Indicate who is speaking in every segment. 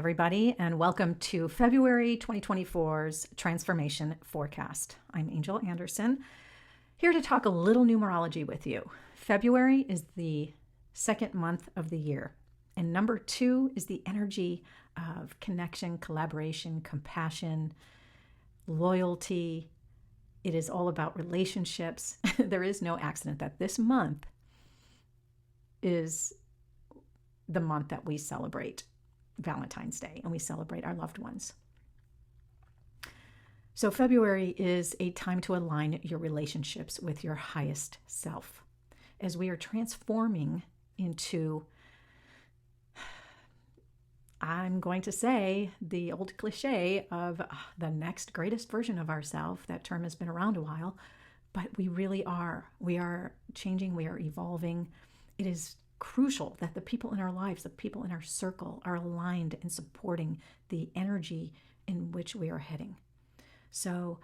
Speaker 1: everybody, and welcome to February 2024's Transformation Forecast. I'm Angel Anderson, here to talk a little numerology with you. February is the second month of the year, and number 2 is the energy of connection, collaboration, compassion, loyalty. It is all about relationships. There is no accident that this month is the month that we celebrate Valentine's Day and we celebrate our loved ones. So February is a time to align your relationships with your highest self as we are transforming into, I'm going to say, the old cliche of the next greatest version of ourselves. That term has been around a while, but we really are. We are changing, we are evolving. It is crucial that the people in our lives, the people in our circle, are aligned and supporting the energy in which we are heading. So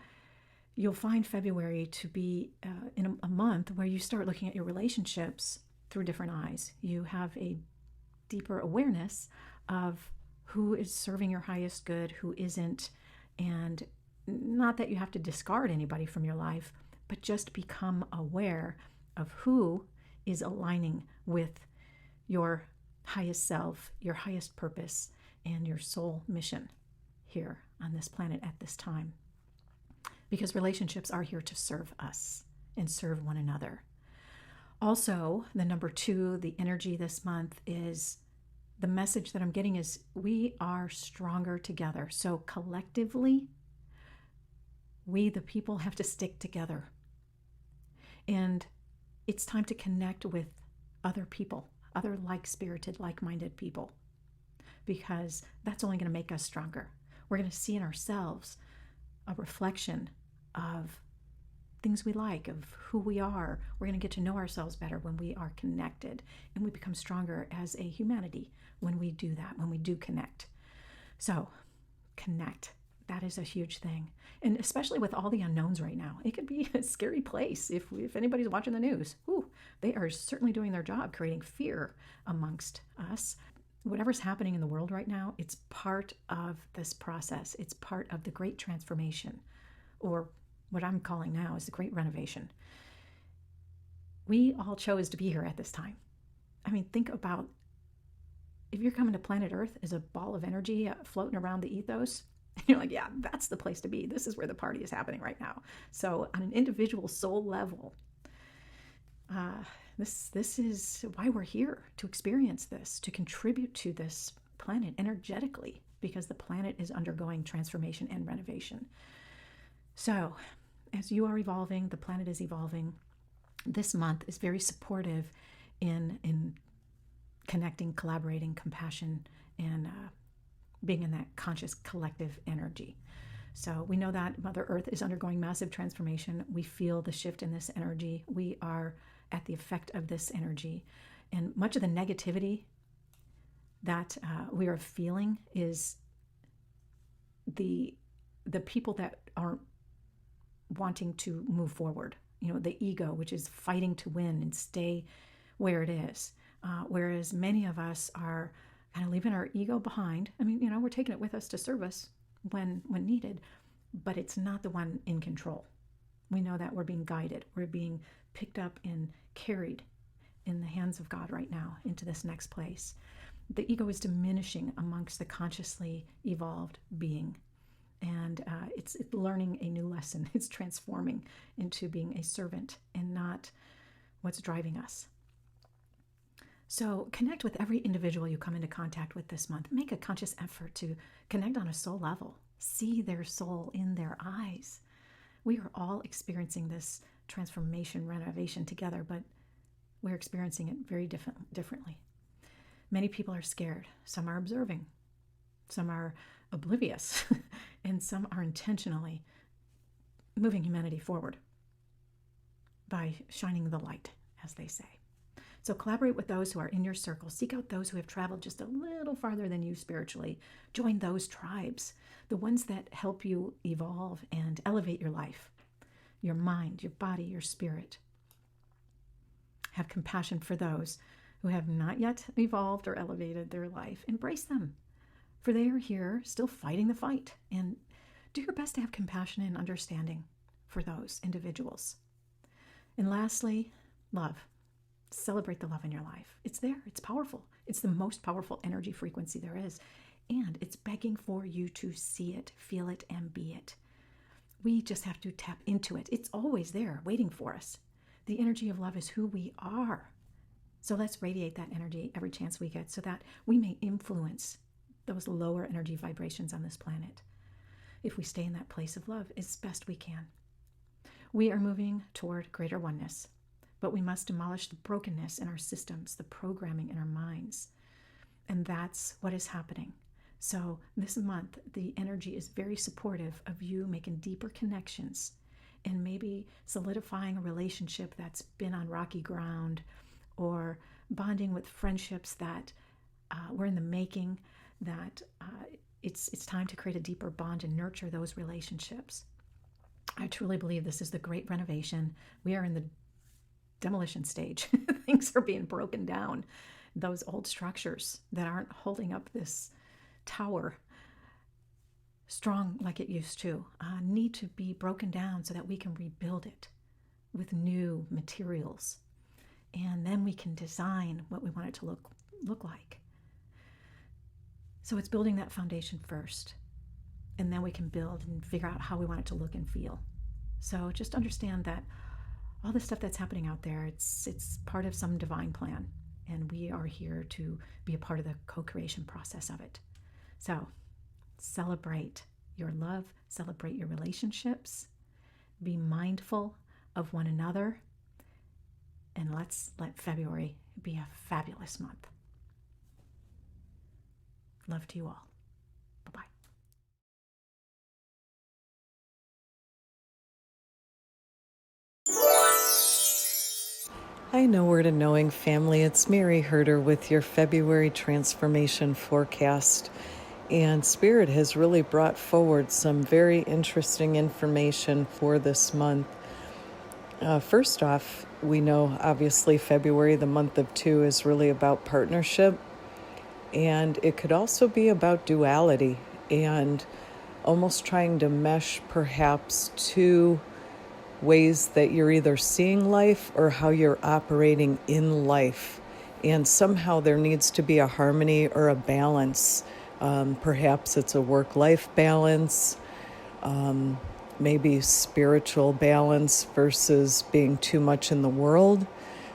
Speaker 1: you'll find February to be in a month where you start looking at your relationships through different eyes. You have a deeper awareness of who is serving your highest good, who isn't, and not that you have to discard anybody from your life, but just become aware of who is aligning with your highest self, your highest purpose, and your soul mission here on this planet at this time. Because relationships are here to serve us and serve one another. Also, the number 2, the energy this month is, the message that I'm getting is we are stronger together. So collectively, we the people have to stick together. And it's time to connect with other people, other like-spirited, like-minded people, because that's only going to make us stronger. We're going to see in ourselves a reflection of things we like, of who we are. We're going to get to know ourselves better when we are connected, and we become stronger as a humanity when we do that, when we do connect. So, connect. That is a huge thing. And especially with all the unknowns right now, it could be a scary place if anybody's watching the news. Ooh, they are certainly doing their job, creating fear amongst us. Whatever's happening in the world right now, it's part of this process. It's part of the great transformation, or what I'm calling now is the great renovation. We all chose to be here at this time. I mean, think about if you're coming to planet Earth as a ball of energy floating around the ethos. You're like, yeah, that's the place to be. This is where the party is happening right now. So on an individual soul level, this is why we're here, to experience this, to contribute to this planet energetically, because the planet is undergoing transformation and renovation. So as you are evolving, the planet is evolving. This month is very supportive in connecting, collaborating, compassion, and being in that conscious collective energy. So we know that Mother Earth is undergoing massive transformation. We feel the shift in this energy. We are at the effect of this energy. And much of the negativity that we are feeling is the people that aren't wanting to move forward. You know, the ego, which is fighting to win and stay where it is. Whereas many of us are kind of leaving our ego behind. I mean, we're taking it with us to service when needed, but it's not the one in control. We know that we're being guided. We're being picked up and carried in the hands of God right now into this next place. The ego is diminishing amongst the consciously evolved being. And it's learning a new lesson. It's transforming into being a servant and not what's driving us. So connect with every individual you come into contact with this month. Make a conscious effort to connect on a soul level. See their soul in their eyes. We are all experiencing this transformation, renovation together, but we're experiencing it very differently. Many people are scared. Some are observing. Some are oblivious. And some are intentionally moving humanity forward by shining the light, as they say. So collaborate with those who are in your circle. Seek out those who have traveled just a little farther than you spiritually. Join those tribes, the ones that help you evolve and elevate your life, your mind, your body, your spirit. Have compassion for those who have not yet evolved or elevated their life. Embrace them. for they are here still fighting the fight. And do your best to have compassion and understanding for those individuals. And lastly, love. Celebrate the love in your life. It's there. It's powerful. It's the most powerful energy frequency there is. And it's begging for you to see it, feel it, and be it. We just have to tap into it. It's always there, waiting for us. The energy of love is who we are. So let's radiate that energy every chance we get so that we may influence those lower energy vibrations on this planet. If we stay in that place of love as best we can. We are moving toward greater oneness, but we must demolish the brokenness in our systems, the programming in our minds. And that's what is happening. So this month, the energy is very supportive of you making deeper connections and maybe solidifying a relationship that's been on rocky ground, or bonding with friendships that were in the making, that it's time to create a deeper bond and nurture those relationships. I truly believe this is the great renovation. We are in the demolition stage. Things are being broken down. Those old structures that aren't holding up this tower strong like it used to need to be broken down so that we can rebuild it with new materials. And then we can design what we want it to look like. So it's building that foundation first. And then we can build and figure out how we want it to look and feel. So just understand that all the stuff that's happening out there, it's part of some divine plan. And we are here to be a part of the co-creation process of it. So celebrate your love, celebrate your relationships, be mindful of one another, and let's let February be a fabulous month. Love to you all. Bye-bye.
Speaker 2: Hi, Nowhere to Knowing family. It's Mary Herder with your February transformation forecast. And Spirit has really brought forward some very interesting information for this month. First off, we know obviously February, the month of 2, is really about partnership. And it could also be about duality and almost trying to mesh perhaps two ways that you're either seeing life or how you're operating in life. And somehow there needs to be a harmony or a balance. Perhaps it's a work-life balance, maybe spiritual balance versus being too much in the world.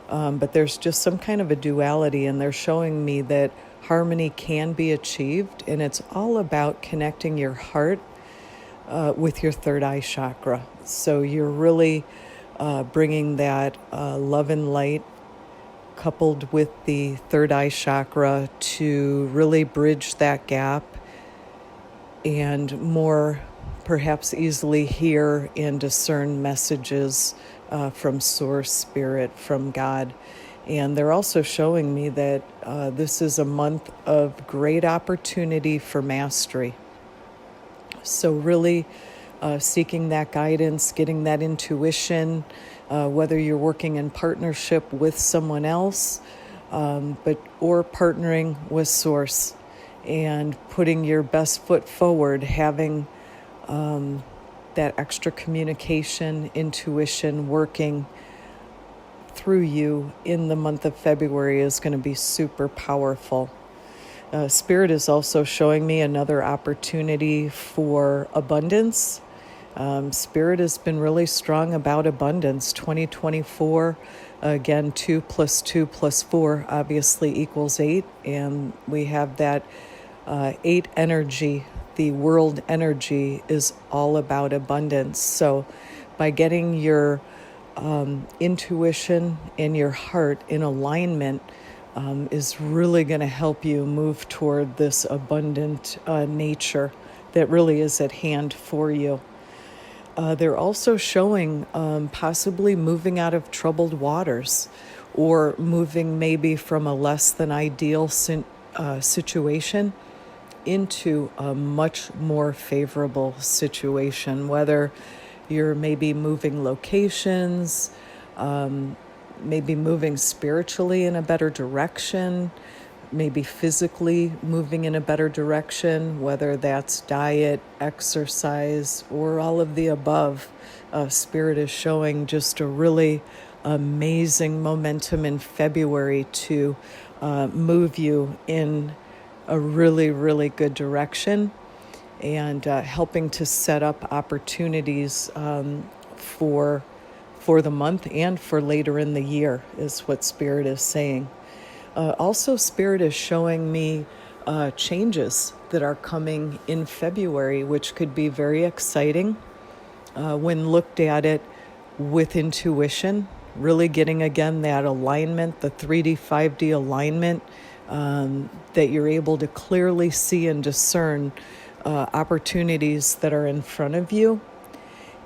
Speaker 2: But there's just some kind of a duality, and they're showing me that harmony can be achieved, and it's all about connecting your heart with your third eye chakra. So you're really bringing that love and light coupled with the third eye chakra to really bridge that gap and more perhaps easily hear and discern messages from Source, Spirit, from God. And they're also showing me that this is a month of great opportunity for mastery. So really seeking that guidance, getting that intuition, whether you're working in partnership with someone else, or partnering with Source and putting your best foot forward, having that extra communication, intuition working through you in the month of February is going to be super powerful. Spirit is also showing me another opportunity for abundance. Spirit has been really strong about abundance. 2024, again, 2 + 2 + 4 obviously equals 8. And we have that 8 energy. The world energy is all about abundance. So by getting your intuition and your heart in alignment is really going to help you move toward this abundant nature that really is at hand for you. They're also showing possibly moving out of troubled waters, or moving maybe from a less than ideal situation into a much more favorable situation, whether you're maybe moving locations, maybe moving spiritually in a better direction, maybe physically moving in a better direction, whether that's diet, exercise, or all of the above. Spirit is showing just a really amazing momentum in February to move you in a really, really good direction, and helping to set up opportunities for the month and for later in the year is what Spirit is saying. Also, Spirit is showing me changes that are coming in February, which could be very exciting when looked at it with intuition, really getting again that alignment, the 3D, 5D alignment, that you're able to clearly see and discern opportunities that are in front of you,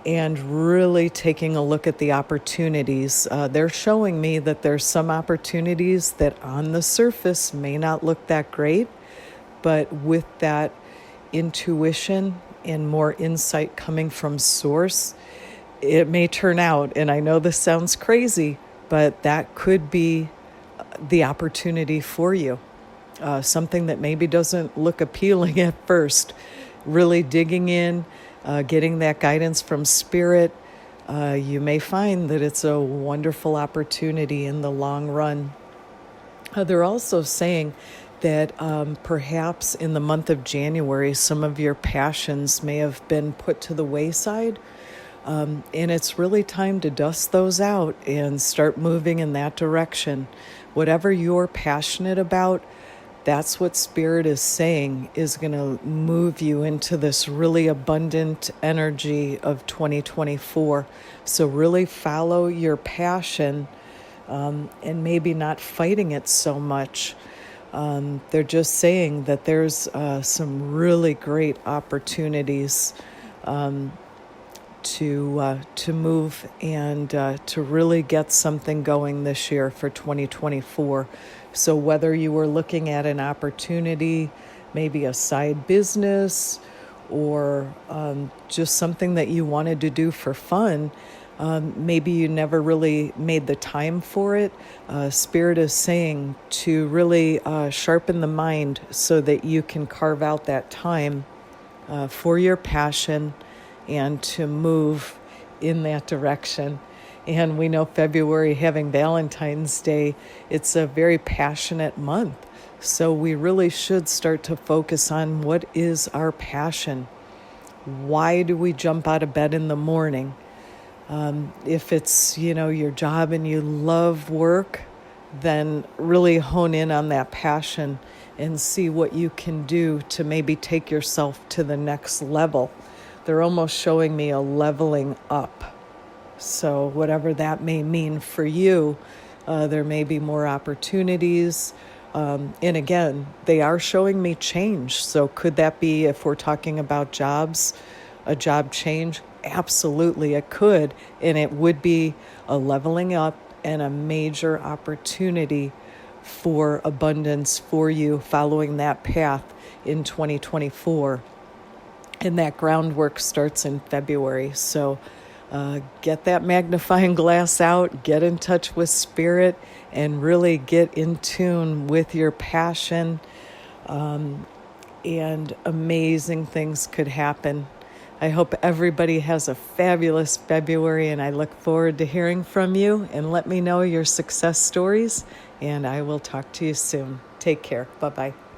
Speaker 2: and really taking a look at the opportunities. They're showing me that there's some opportunities that on the surface may not look that great, but with that intuition and more insight coming from source, it may turn out, and I know this sounds crazy, but that could be the opportunity for you. Something that maybe doesn't look appealing at first. Really digging in, getting that guidance from Spirit, you may find that it's a wonderful opportunity in the long run. They're also saying that perhaps in the month of January, some of your passions may have been put to the wayside. And it's really time to dust those out and start moving in that direction. Whatever you're passionate about, that's what Spirit is saying is going to move you into this really abundant energy of 2024. So really follow your passion, and maybe not fighting it so much. They're just saying that there's some really great opportunities to move and to really get something going this year for 2024. So whether you were looking at an opportunity, maybe a side business, or just something that you wanted to do for fun, maybe you never really made the time for it, Spirit is saying to really sharpen the mind so that you can carve out that time for your passion and to move in that direction. And we know February, having Valentine's Day, it's a very passionate month. So we really should start to focus on what is our passion. Why do we jump out of bed in the morning? If it's, your job and you love work, then really hone in on that passion and see what you can do to maybe take yourself to the next level. They're almost showing me a leveling up. So whatever that may mean for you, there may be more opportunities. And again, they are showing me change. So could that be, if we're talking about jobs, a job change? Absolutely, it could. And it would be a leveling up and a major opportunity for abundance for you following that path in 2024. And that groundwork starts in February. So get that magnifying glass out, get in touch with Spirit, and really get in tune with your passion. And amazing things could happen. I hope everybody has a fabulous February, and I look forward to hearing from you. And let me know your success stories, and I will talk to you soon. Take care. Bye-bye.